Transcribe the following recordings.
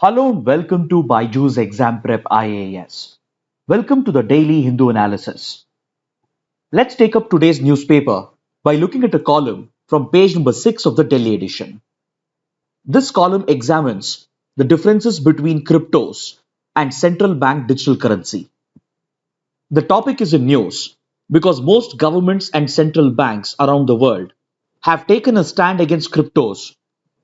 Hello and welcome to BYJU'S Exam Prep IAS. Welcome to the Daily Hindu Analysis. Let's take up today's newspaper by looking at a column from page number 6 of the Delhi edition. This column examines the differences between cryptos and central bank digital currency. The topic is in news because most governments and central banks around the world have taken a stand against cryptos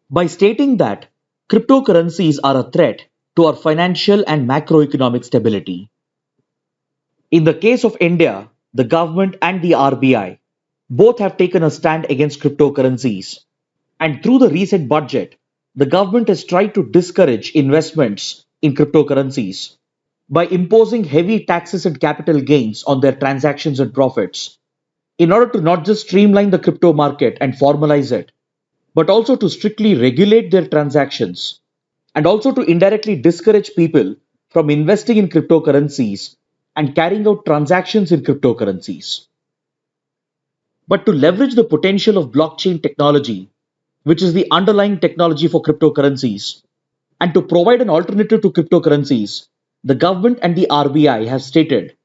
by stating that cryptocurrencies are a threat to our financial and macroeconomic stability. In the case of India, the government and the RBI both have taken a stand against cryptocurrencies, and through the recent budget, the government has tried to discourage investments in cryptocurrencies by imposing heavy taxes and capital gains on their transactions and profits in order to not just streamline the crypto market and formalize it, but also to strictly regulate their transactions and also to indirectly discourage people from investing in cryptocurrencies and carrying out transactions in cryptocurrencies. But to leverage the potential of blockchain technology, which is the underlying technology for cryptocurrencies, and to provide an alternative to cryptocurrencies, the government and the RBI have stated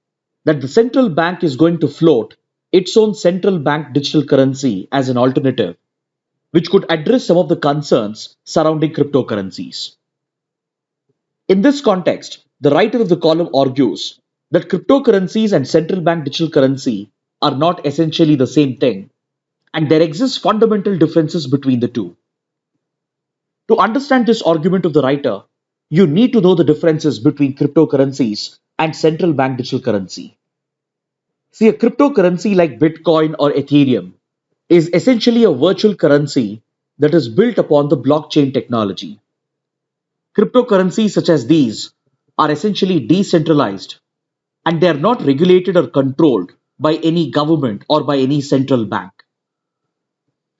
that the central bank is going to float its own central bank digital currency as an alternative, which could address some of the concerns surrounding cryptocurrencies. In this context, the writer of the column argues that cryptocurrencies and central bank digital currency are not essentially the same thing, and there exist fundamental differences between the two. To understand this argument of the writer, you need to know the differences between cryptocurrencies and central bank digital currency. See, a cryptocurrency like Bitcoin or Ethereum is essentially a virtual currency that is built upon the blockchain technology. Cryptocurrencies such as these are essentially decentralized, and they are not regulated or controlled by any government or by any central bank.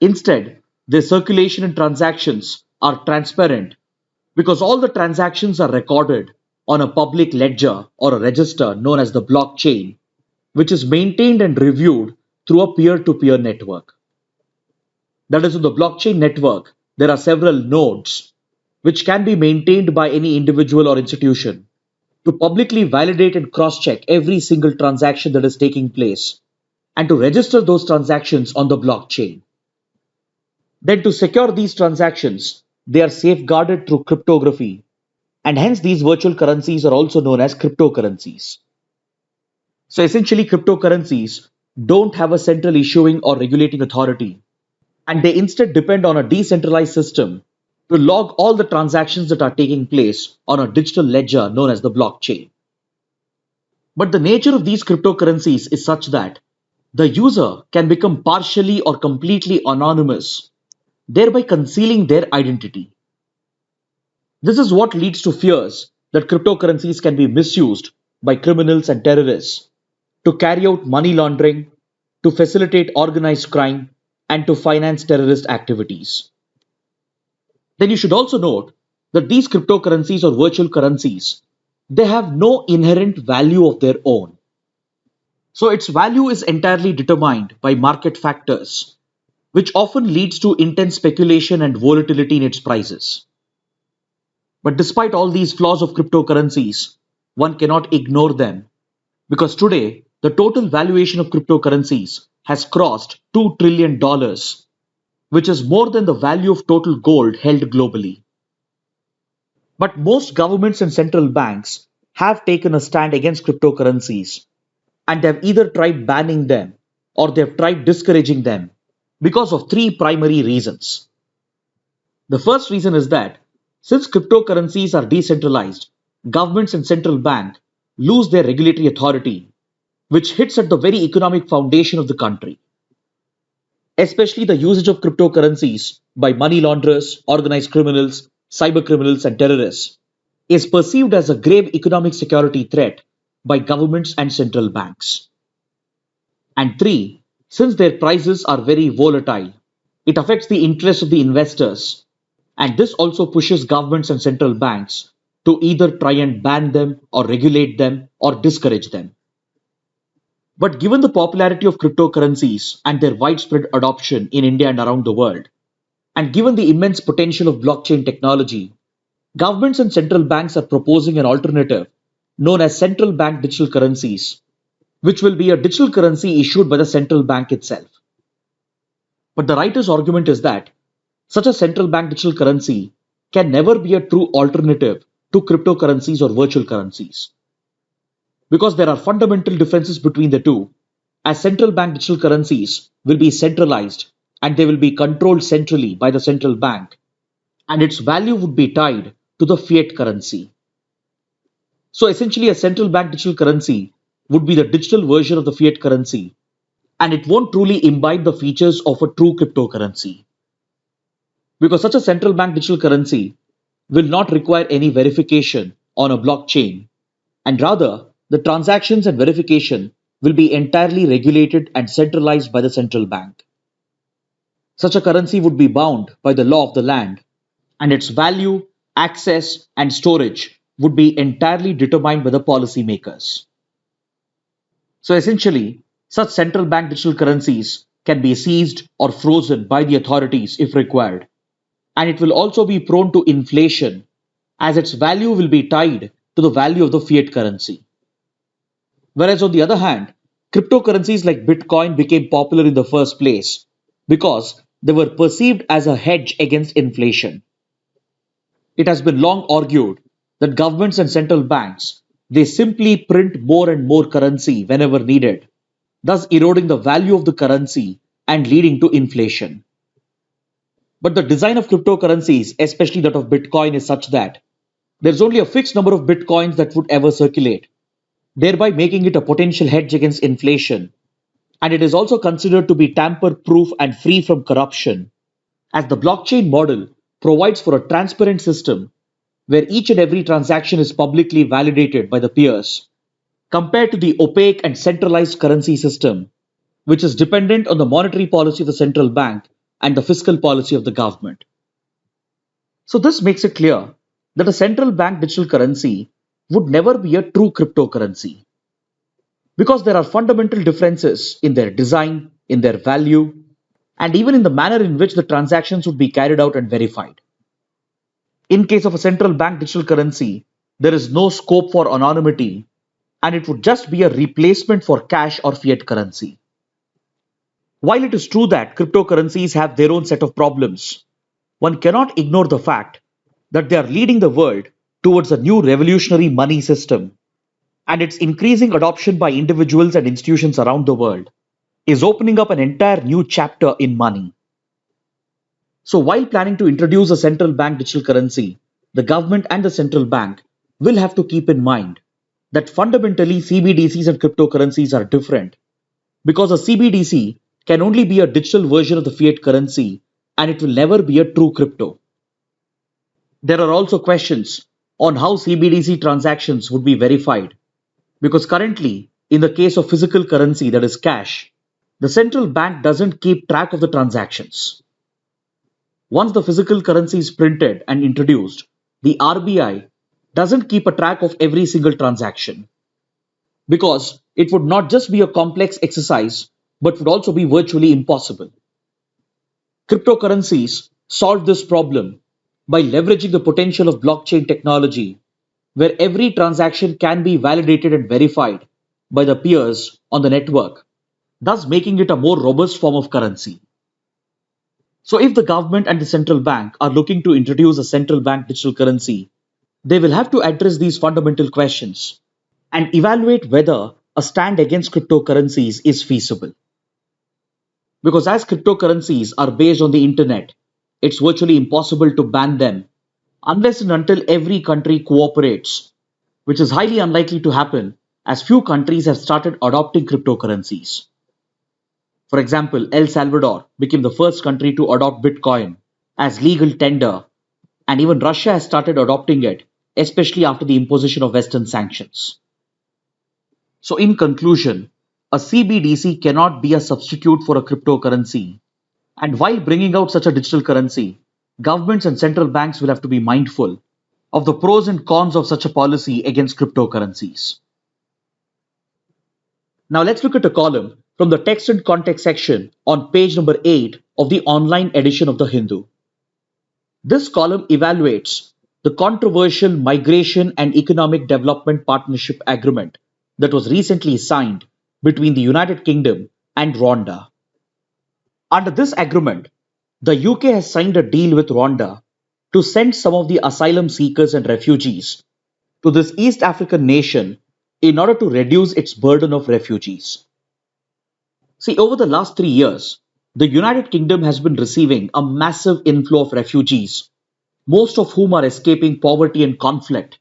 Instead, their circulation and transactions are transparent because all the transactions are recorded on a public ledger or a register known as the blockchain, which is maintained and reviewed through a peer-to-peer network. That is, on the blockchain network, there are several nodes which can be maintained by any individual or institution to publicly validate and cross-check every single transaction that is taking place and to register those transactions on the blockchain. Then to secure these transactions, they are safeguarded through cryptography, and hence these virtual currencies are also known as cryptocurrencies. So essentially, cryptocurrencies don't have a central issuing or regulating authority, and they instead depend on a decentralized system to log all the transactions that are taking place on a digital ledger known as the blockchain. But the nature of these cryptocurrencies is such that the user can become partially or completely anonymous, thereby concealing their identity. This is what leads to fears that cryptocurrencies can be misused by criminals and terrorists to carry out money laundering, to facilitate organized crime, and to finance terrorist activities. Then you should also note that these cryptocurrencies or virtual currencies, they have no inherent value of their own. So its value is entirely determined by market factors, which often leads to intense speculation and volatility in its prices. But despite all these flaws of cryptocurrencies, one cannot ignore them because today the total valuation of cryptocurrencies has crossed $2 trillion, which is more than the value of total gold held globally. But most governments and central banks have taken a stand against cryptocurrencies, and they have either tried banning them or they have tried discouraging them because of three primary reasons. The first reason is that since cryptocurrencies are decentralized, governments and central bank lose their regulatory authority, which hits at the very economic foundation of the country. Especially the usage of cryptocurrencies by money launderers, organized criminals, cyber criminals, and terrorists is perceived as a grave economic security threat by governments and central banks. And three, since their prices are very volatile, it affects the interests of the investors, and this also pushes governments and central banks to either try and ban them or regulate them or discourage them. But given the popularity of cryptocurrencies and their widespread adoption in India and around the world, and given the immense potential of blockchain technology, Governments and central banks are proposing an alternative known as central bank digital currencies, which will be a digital currency issued by the central bank itself. But the writer's argument is that such a central bank digital currency can never be a true alternative to cryptocurrencies or virtual currencies. Because there are fundamental differences between the two, as central bank digital currencies will be centralized and they will be controlled centrally by the central bank, and its value would be tied to the fiat currency. So essentially, a central bank digital currency would be the digital version of the fiat currency, and it won't truly imbibe the features of a true cryptocurrency. Because such a central bank digital currency will not require any verification on a blockchain, and rather, the transactions and verification will be entirely regulated and centralized by the central bank. Such a currency would be bound by the law of the land, and its value, access, and storage would be entirely determined by the policymakers. So essentially, such central bank digital currencies can be seized or frozen by the authorities if required, and it will also be prone to inflation as its value will be tied to the value of the fiat currency. Whereas on the other hand, cryptocurrencies like Bitcoin became popular in the first place because they were perceived as a hedge against inflation. It has been long argued that governments and central banks they simply print more and more currency whenever needed, thus eroding the value of the currency and leading to inflation. But the design of cryptocurrencies, especially that of Bitcoin, is such that there's only a fixed number of Bitcoins that would ever circulate, thereby making it a potential hedge against inflation. And it is also considered to be tamper proof and free from corruption, as the blockchain model provides for a transparent system where each and every transaction is publicly validated by the peers, compared to the opaque and centralized currency system, which is dependent on the monetary policy of the central bank and the fiscal policy of the government. So, this makes it clear that a central bank digital currency would never be a true cryptocurrency because there are fundamental differences in their design, in their value, and even in the manner in which the transactions would be carried out and verified. In case of a central bank digital currency, there is no scope for anonymity and it would just be a replacement for cash or fiat currency. While it is true that cryptocurrencies have their own set of problems, one cannot ignore the fact that they are leading the world towards a new revolutionary money system, and its increasing adoption by individuals and institutions around the world is opening up an entire new chapter in money. So, while planning to introduce a central bank digital currency, the government and the central bank will have to keep in mind that fundamentally CBDCs and cryptocurrencies are different because a CBDC can only be a digital version of the fiat currency and it will never be a true crypto. There are also questions on how CBDC transactions would be verified because currently, in the case of physical currency that is cash, the central bank doesn't keep track of the transactions. Once the physical currency is printed and introduced, the RBI doesn't keep a track of every single transaction because it would not just be a complex exercise but would also be virtually impossible. Cryptocurrencies solve this problem by leveraging the potential of blockchain technology, where every transaction can be validated and verified by the peers on the network, thus making it a more robust form of currency. So, if the government and the central bank are looking to introduce a central bank digital currency, they will have to address these fundamental questions and evaluate whether a stand against cryptocurrencies is feasible. Because as cryptocurrencies are based on the internet, it's virtually impossible to ban them unless and until every country cooperates, which is highly unlikely to happen as few countries have started adopting cryptocurrencies. For example, El Salvador became the first country to adopt Bitcoin as legal tender, and even Russia has started adopting it, especially after the imposition of Western sanctions. So, in conclusion, a CBDC cannot be a substitute for a cryptocurrency. And while bringing out such a digital currency, governments and central banks will have to be mindful of the pros and cons of such a policy against cryptocurrencies. Now, let's look at a column from the text and context section on page number 8 of the online edition of the Hindu. This column evaluates the controversial Migration and Economic Development Partnership Agreement that was recently signed between the United Kingdom and Rwanda. Under this agreement, the UK has signed a deal with Rwanda to send some of the asylum seekers and refugees to this East African nation in order to reduce its burden of refugees. See, over the last 3 years, the United Kingdom has been receiving a massive inflow of refugees, most of whom are escaping poverty and conflict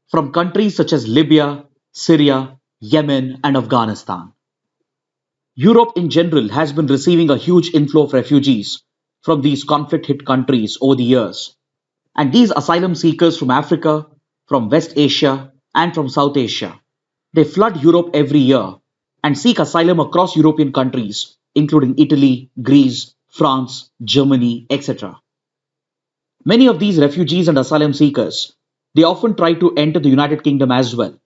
from countries such as Libya, Syria, Yemen, and Afghanistan. Europe in general has been receiving a huge inflow of refugees from these conflict hit countries over the years. And these asylum seekers from Africa, from West Asia, and from South Asia, they flood Europe every year and seek asylum across European countries, including Italy, Greece, France, Germany, etc. Many of these refugees and asylum seekers, they often try to enter the United Kingdom as well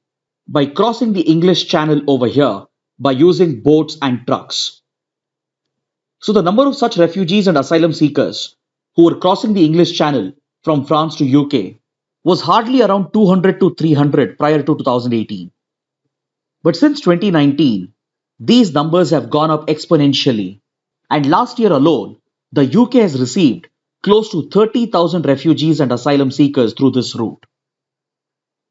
by crossing the English Channel over here by using boats and trucks. So the number of such refugees and asylum seekers who were crossing the English Channel from France to UK was hardly around 200 to 300 prior to 2018. But since 2019, these numbers have gone up exponentially, and last year alone, the UK has received close to 30,000 refugees and asylum seekers through this route.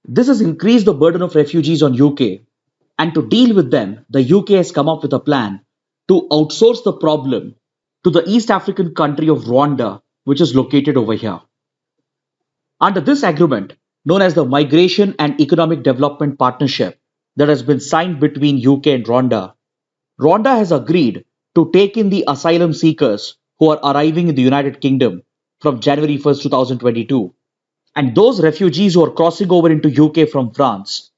This has increased the burden of refugees on UK, and to deal with them, the UK has come up with a plan to outsource the problem to the East African country of Rwanda, which is located over here. Under this agreement, known as the Migration and Economic Development Partnership that has been signed between UK and Rwanda, Rwanda has agreed to take in the asylum seekers who are arriving in the United Kingdom from January 1st, 2022. And those refugees who are crossing over into UK from France,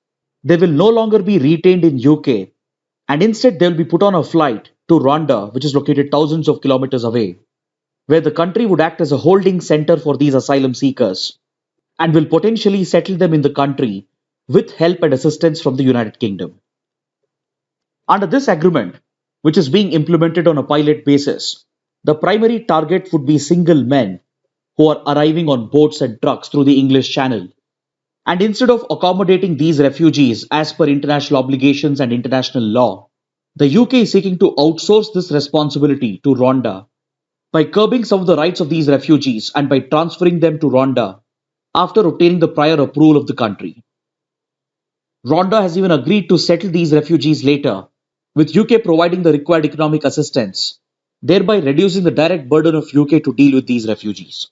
they will no longer be retained in UK, and instead they'll be put on a flight to Rwanda, which is located thousands of kilometers away, where the country would act as a holding center for these asylum seekers and will potentially settle them in the country with help and assistance from the United Kingdom. Under this agreement, which is being implemented on a pilot basis, the primary target would be single men who are arriving on boats and trucks through the English Channel. And instead of accommodating these refugees as per international obligations and international law, the UK is seeking to outsource this responsibility to Rwanda by curbing some of the rights of these refugees and by transferring them to Rwanda after obtaining the prior approval of the country. Rwanda has even agreed to settle these refugees later, with UK providing the required economic assistance, thereby reducing the direct burden of UK to deal with these refugees.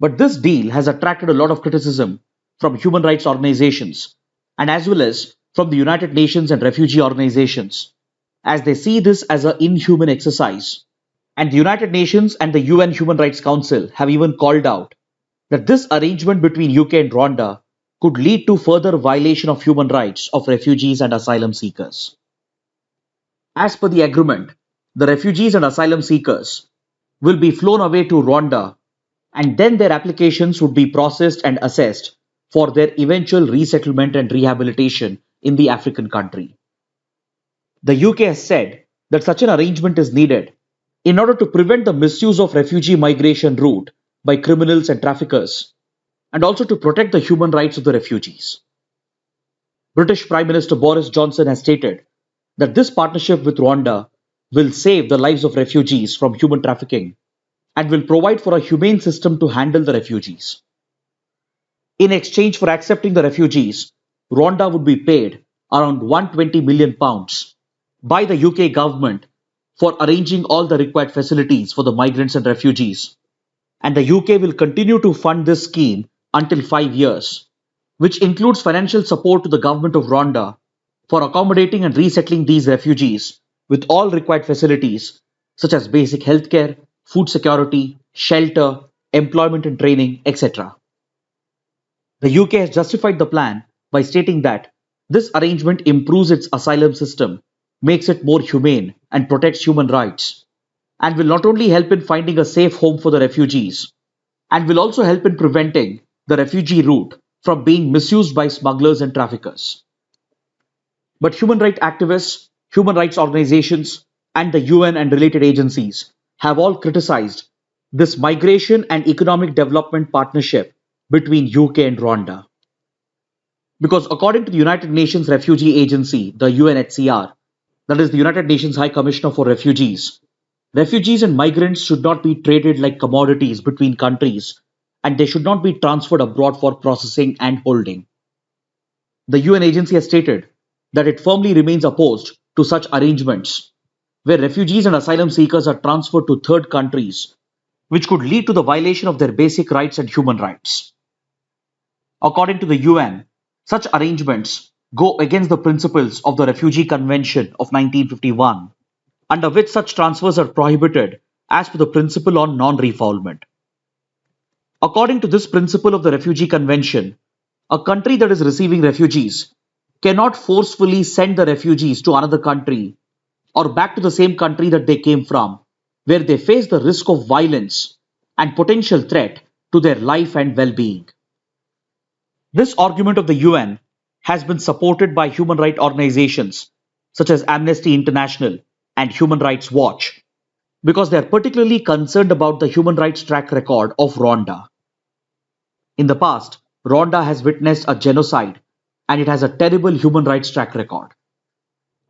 But this deal has attracted a lot of criticism from human rights organizations and as well as from the United Nations and refugee organizations, as they see this as an inhuman exercise. And the United Nations and the UN Human Rights Council have even called out that this arrangement between UK and Rwanda could lead to further violation of human rights of refugees and asylum seekers. As per the agreement, the refugees and asylum seekers will be flown away to Rwanda, and then their applications would be processed and assessed for their eventual resettlement and rehabilitation in the African country. The UK has said that such an arrangement is needed in order to prevent the misuse of refugee migration route by criminals and traffickers, and also to protect the human rights of the refugees. British Prime Minister Boris Johnson has stated that this partnership with Rwanda will save the lives of refugees from human trafficking and will provide for a humane system to handle the refugees. In exchange for accepting the refugees, Rwanda would be paid around £120 million by the UK government for arranging all the required facilities for the migrants and refugees. And the UK will continue to fund this scheme until 5 years, which includes financial support to the government of Rwanda for accommodating and resettling these refugees with all required facilities such as basic healthcare, food security, shelter, employment and training, etc. The UK has justified the plan by stating that this arrangement improves its asylum system, makes it more humane, and protects human rights, and will not only help in finding a safe home for the refugees, and will also help in preventing the refugee route from being misused by smugglers and traffickers. But human rights activists, human rights organizations, and the UN and related agencies have all criticized this Migration and Economic Development Partnership between UK and Rwanda. Because according to the United Nations Refugee Agency, the UNHCR, that is the United Nations High Commissioner for Refugees, refugees and migrants should not be traded like commodities between countries and they should not be transferred abroad for processing and holding. The UN agency has stated that it firmly remains opposed to such arrangements where refugees and asylum seekers are transferred to third countries, which could lead to the violation of their basic rights and human rights. According to the UN, such arrangements go against the principles of the Refugee Convention of 1951, under which such transfers are prohibited as per the principle on non-refoulement. According to this principle of the Refugee Convention, a country that is receiving refugees cannot forcefully send the refugees to another country or back to the same country that they came from, where they face the risk of violence and potential threat to their life and well-being. This argument of the UN has been supported by human rights organizations such as Amnesty International and Human Rights Watch because they are particularly concerned about the human rights track record of Rwanda. In the past, Rwanda has witnessed a genocide and it has a terrible human rights track record.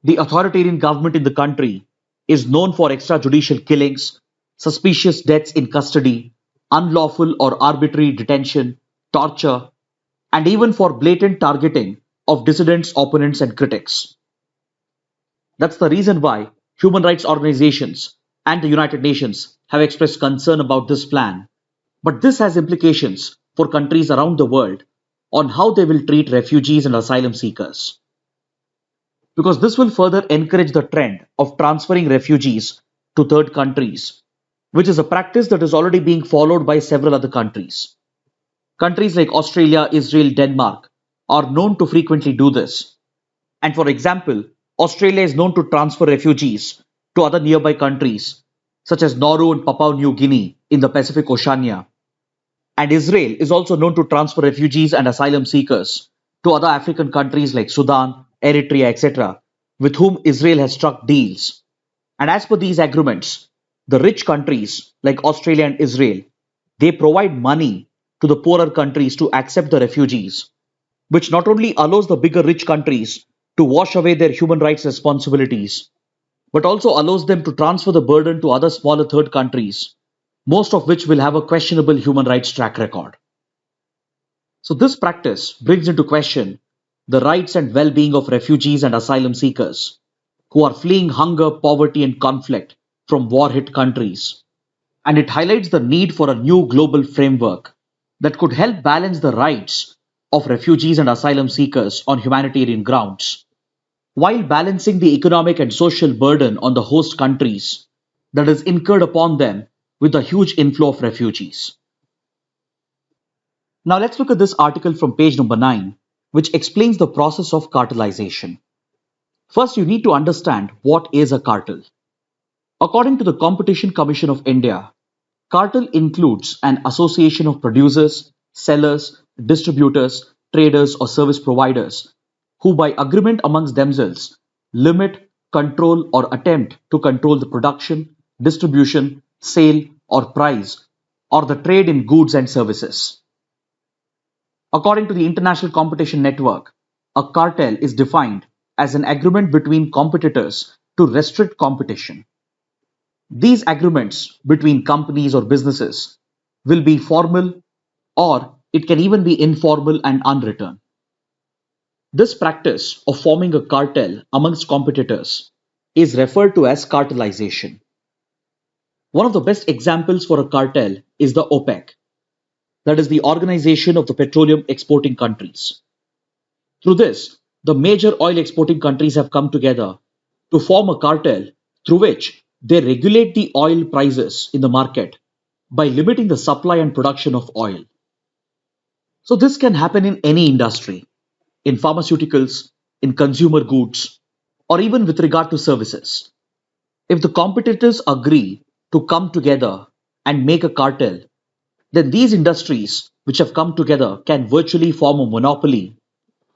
The authoritarian government in the country is known for extrajudicial killings, suspicious deaths in custody, unlawful or arbitrary detention, torture, and even for blatant targeting of dissidents, opponents, and critics. That's the reason why human rights organizations and the United Nations have expressed concern about this plan. But this has implications for countries around the world on how they will treat refugees and asylum seekers. Because this will further encourage the trend of transferring refugees to third countries, which is a practice that is already being followed by several other countries. Countries like Australia, Israel, Denmark are known to frequently do this. And for example, Australia is known to transfer refugees to other nearby countries, such as Nauru and Papua New Guinea in the Pacific Oceania. And Israel is also known to transfer refugees and asylum seekers to other African countries like Sudan, Eritrea, etc., with whom Israel has struck deals. And as per these agreements, the rich countries like Australia and Israel, they provide money to the poorer countries to accept the refugees, which not only allows the bigger rich countries to wash away their human rights responsibilities, but also allows them to transfer the burden to other smaller third countries, most of which will have a questionable human rights track record. So this practice brings into question the rights and well-being of refugees and asylum seekers who are fleeing hunger, poverty, and conflict from war-hit countries. And it highlights the need for a new global framework that could help balance the rights of refugees and asylum seekers on humanitarian grounds, while balancing the economic and social burden on the host countries that is incurred upon them with the huge inflow of refugees. Now let's look at this article from page number 9, which explains the process of cartelisation. First, you need to understand what is a cartel. According to the Competition Commission of India, cartel includes an association of producers, sellers, distributors, traders, or service providers who, by agreement amongst themselves, limit, control, or attempt to control the production, distribution, sale, or price, or the trade in goods and services. According to the International Competition Network, a cartel is defined as an agreement between competitors to restrict competition. These agreements between companies or businesses will be formal, or it can even be informal and unwritten. This practice of forming a cartel amongst competitors is referred to as cartelisation. One of the best examples for a cartel is the OPEC, that is the Organization of the Petroleum Exporting Countries. Through this, the major oil exporting countries have come together to form a cartel through which they regulate the oil prices in the market by limiting the supply and production of oil. So this can happen in any industry, in pharmaceuticals, in consumer goods, or even with regard to services. If the competitors agree to come together and make a cartel, then these industries which have come together can virtually form a monopoly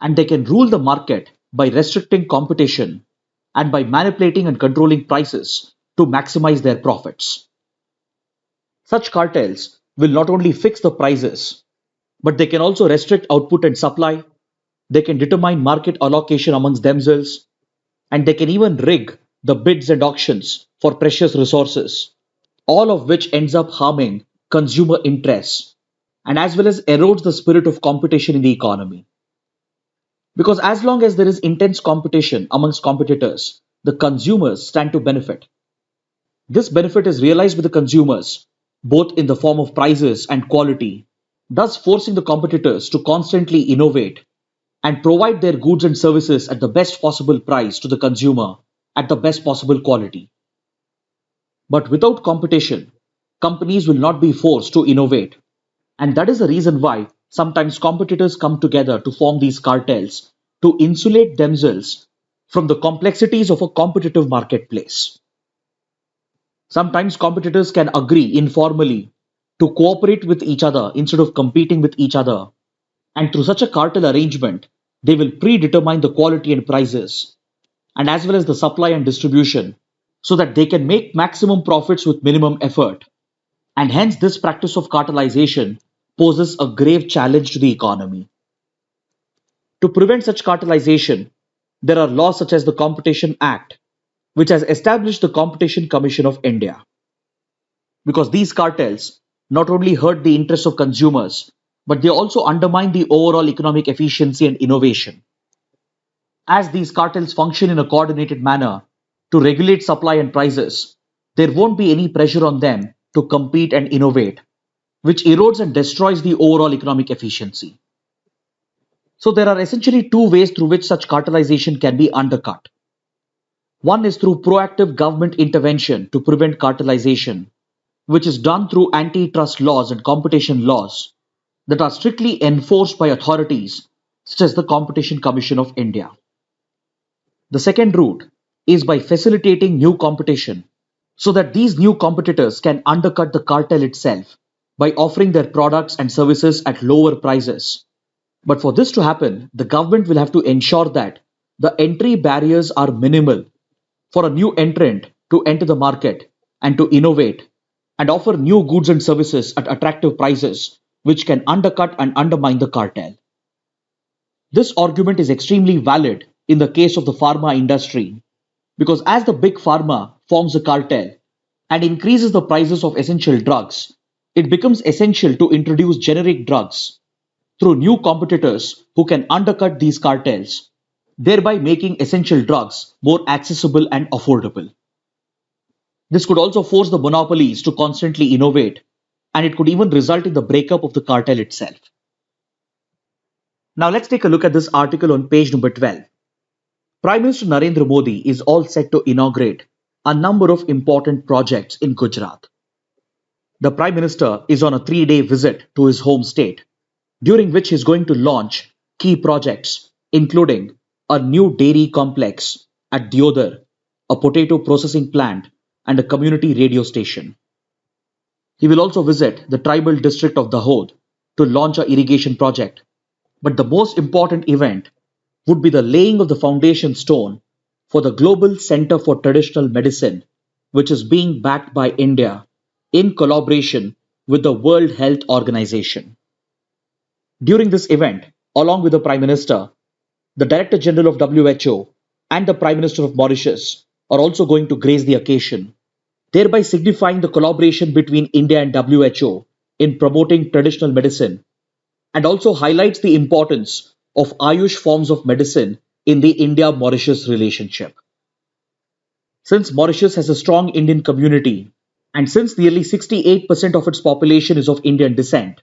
and they can rule the market by restricting competition and by manipulating and controlling prices to maximize their profits. Such cartels will not only fix the prices, But they can also restrict output and supply, they can determine market allocation amongst themselves, and they can even rig the bids and auctions for precious resources, all of which ends up harming consumer interests and as well as erodes the spirit of competition in the economy. Because as long as there is intense competition amongst competitors, the consumers stand to benefit. This benefit is realized by the consumers, both in the form of prices and quality, thus forcing the competitors to constantly innovate and provide their goods and services at the best possible price to the consumer at the best possible quality. But without competition, companies will not be forced to innovate. And that is the reason why sometimes competitors come together to form these cartels to insulate themselves from the complexities of a competitive marketplace. Sometimes competitors can agree informally to cooperate with each other instead of competing with each other. And through such a cartel arrangement, they will predetermine the quality and prices, and as well as the supply and distribution, so that they can make maximum profits with minimum effort. And hence, this practice of cartelization poses a grave challenge to the economy. To prevent such cartelization, there are laws such as the Competition Act, which has established the Competition Commission of India. Because these cartels not only hurt the interests of consumers, but they also undermine the overall economic efficiency and innovation. As these cartels function in a coordinated manner to regulate supply and prices, there won't be any pressure on them to compete and innovate, which erodes and destroys the overall economic efficiency. So there are essentially two ways through which such cartelization can be undercut. One is through proactive government intervention to prevent cartelization, which is done through antitrust laws and competition laws that are strictly enforced by authorities such as the Competition Commission of India. The second route is by facilitating new competition so that these new competitors can undercut the cartel itself by offering their products and services at lower prices. But for this to happen, the government will have to ensure that the entry barriers are minimal for a new entrant to enter the market and to innovate and offer new goods and services at attractive prices, which can undercut and undermine the cartel. This argument is extremely valid in the case of the pharma industry because as the big pharma forms a cartel and increases the prices of essential drugs, it becomes essential to introduce generic drugs through new competitors who can undercut these cartels, thereby making essential drugs more accessible and affordable. This could also force the monopolies to constantly innovate, and it could even result in the breakup of the cartel itself. Now let's take a look at this article on page number 12. Prime Minister Narendra Modi is all set to inaugurate a number of important projects in Gujarat. The Prime Minister is on a 3-day visit to his home state, during which he is going to launch key projects, including a new dairy complex at Diodar, a potato processing plant, and a community radio station. He will also visit the tribal district of Dahod to launch an irrigation project. But the most important event would be the laying of the foundation stone for the Global Center for Traditional Medicine, which is being backed by India in collaboration with the World Health Organization. During this event, along with the Prime Minister, the Director General of WHO and the Prime Minister of Mauritius are also going to grace the occasion, thereby signifying the collaboration between India and WHO in promoting traditional medicine, and also highlights the importance of Ayush forms of medicine in the India-Mauritius relationship. Since Mauritius has a strong Indian community, and since nearly 68% of its population is of Indian descent,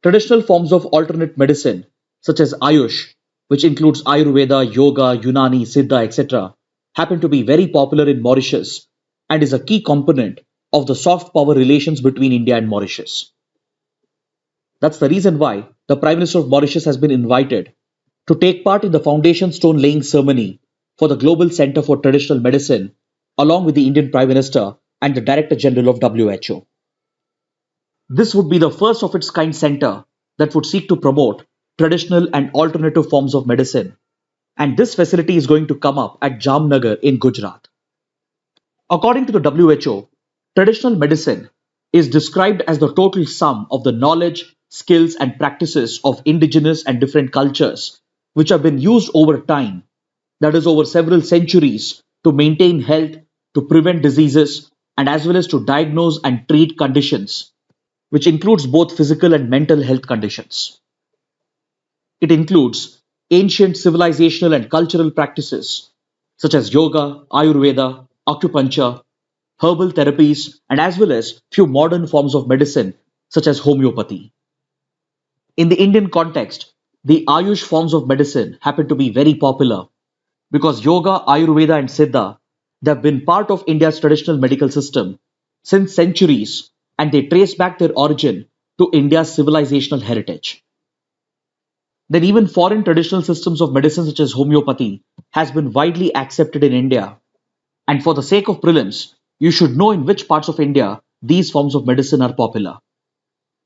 traditional forms of alternate medicine, such as Ayush, which includes Ayurveda, Yoga, Unani, Siddha, etc., happen to be very popular in Mauritius and is a key component of the soft power relations between India and Mauritius. That's the reason why the Prime Minister of Mauritius has been invited to take part in the foundation stone laying ceremony for the Global Center for Traditional Medicine, along with the Indian Prime Minister and the Director General of WHO. This would be the first of its kind center that would seek to promote traditional and alternative forms of medicine, and this facility is going to come up at Jamnagar in Gujarat. According to the WHO, traditional medicine is described as the total sum of the knowledge, skills, and practices of indigenous and different cultures, which have been used over time, that is, over several centuries, to maintain health, to prevent diseases, and as well as to diagnose and treat conditions, which includes both physical and mental health conditions. It includes ancient civilizational and cultural practices such as yoga, Ayurveda, acupuncture, herbal therapies, and as well as few modern forms of medicine such as homeopathy. In the Indian context, the Ayush forms of medicine happen to be very popular because yoga, Ayurveda, and Siddha, they have been part of India's traditional medical system since centuries, and they trace back their origin to India's civilizational heritage. Then even foreign traditional systems of medicine such as homeopathy has been widely accepted in India. And for the sake of prelims, you should know in which parts of India these forms of medicine are popular.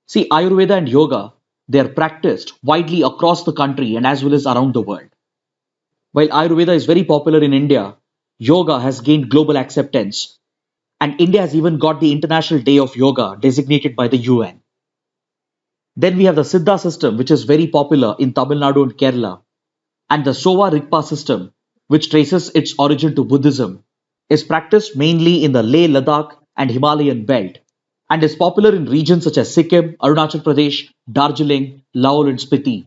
See, Ayurveda and yoga, they are practiced widely across the country and as well as around the world. While Ayurveda is very popular in India, yoga has gained global acceptance, and India has even got the International Day of Yoga designated by the UN. Then we have the Siddha system, which is very popular in Tamil Nadu and Kerala, and the Sowa Rigpa system, which traces its origin to Buddhism, is practiced mainly in the Leh Ladakh and Himalayan belt, and is popular in regions such as Sikkim, Arunachal Pradesh, Darjeeling, Laol, and Spiti.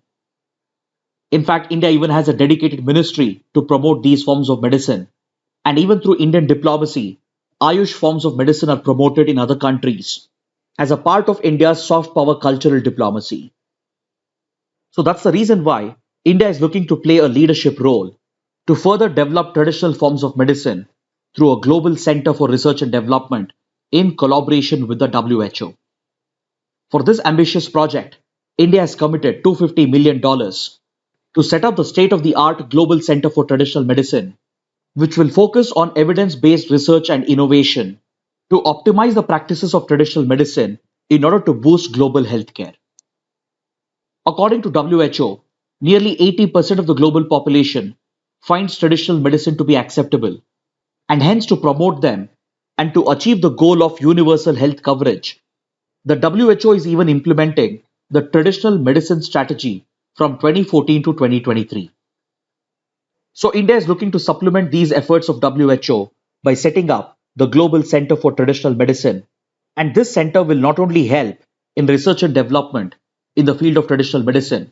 In fact, India even has a dedicated ministry to promote these forms of medicine, and even through Indian diplomacy, Ayush forms of medicine are promoted in other countries as a part of India's soft power cultural diplomacy. So that's the reason why India is looking to play a leadership role to further develop traditional forms of medicine through a global center for research and development in collaboration with the WHO. For this ambitious project, India has committed $250 million to set up the state of the art Global Center for Traditional Medicine, which will focus on evidence based research and innovation to optimize the practices of traditional medicine in order to boost global healthcare. According to WHO, nearly 80% of the global population finds traditional medicine to be acceptable, and hence to promote them and to achieve the goal of universal health coverage, the WHO is even implementing the traditional medicine strategy from 2014 to 2023. So India is looking to supplement these efforts of WHO by setting up the Global Center for Traditional Medicine. And this center will not only help in research and development in the field of traditional medicine,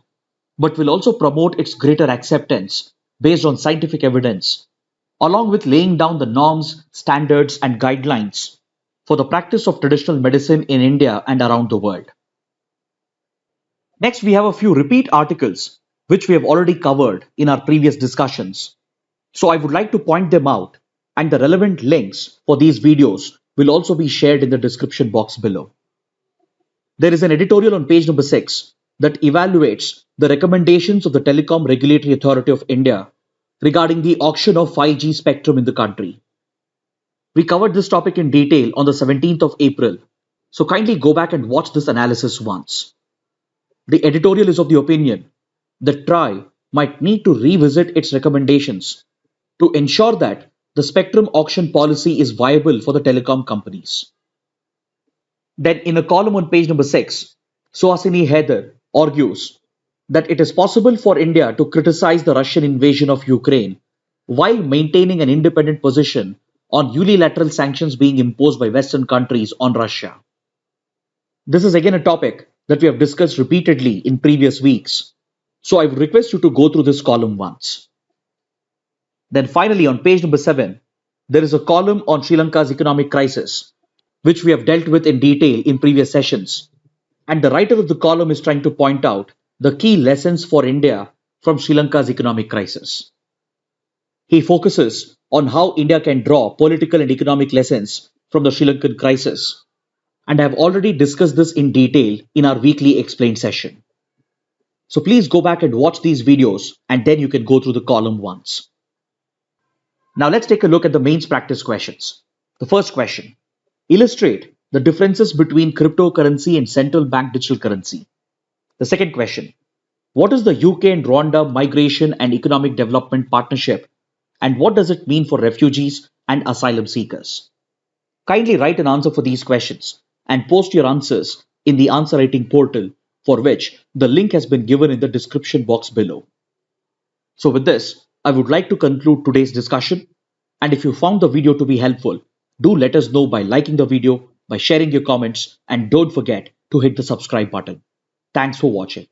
but will also promote its greater acceptance based on scientific evidence, along with laying down the norms, standards, and guidelines for the practice of traditional medicine in India and around the world. Next, we have a few repeat articles which we have already covered in our previous discussions. So I would like to point them out, and the relevant links for these videos will also be shared in the description box below. There is an editorial on page number 6 that evaluates the recommendations of the Telecom Regulatory Authority of India regarding the auction of 5G spectrum in the country. We covered this topic in detail on the 17th of April, so kindly go back and watch this analysis once. The editorial is of the opinion that TRAI might need to revisit its recommendations to ensure that the spectrum auction policy is viable for the telecom companies. Then in a column on page number 6, Suhasini Haider argues that it is possible for India to criticize the Russian invasion of Ukraine while maintaining an independent position on unilateral sanctions being imposed by Western countries on Russia. This is again a topic that we have discussed repeatedly in previous weeks, so I would request you to go through this column once. Then finally on page number 7, there is a column on Sri Lanka's economic crisis, which we have dealt with in detail in previous sessions. And the writer of the column is trying to point out the key lessons for India from Sri Lanka's economic crisis. He focuses on how India can draw political and economic lessons from the Sri Lankan crisis. And I have already discussed this in detail in our weekly explained session. So please go back and watch these videos, and then you can go through the column once. Now let's take a look at the mains practice questions. The first question: illustrate the differences between cryptocurrency and central bank digital currency. The second question: what is the UK and Rwanda migration and economic development partnership, and what does it mean for refugees and asylum seekers? Kindly write an answer for these questions and post your answers in the answer writing portal for which the link has been given in the description box below. So with this, I would like to conclude today's discussion. And if you found the video to be helpful, do let us know by liking the video, by sharing your comments, and don't forget to hit the subscribe button. Thanks for watching.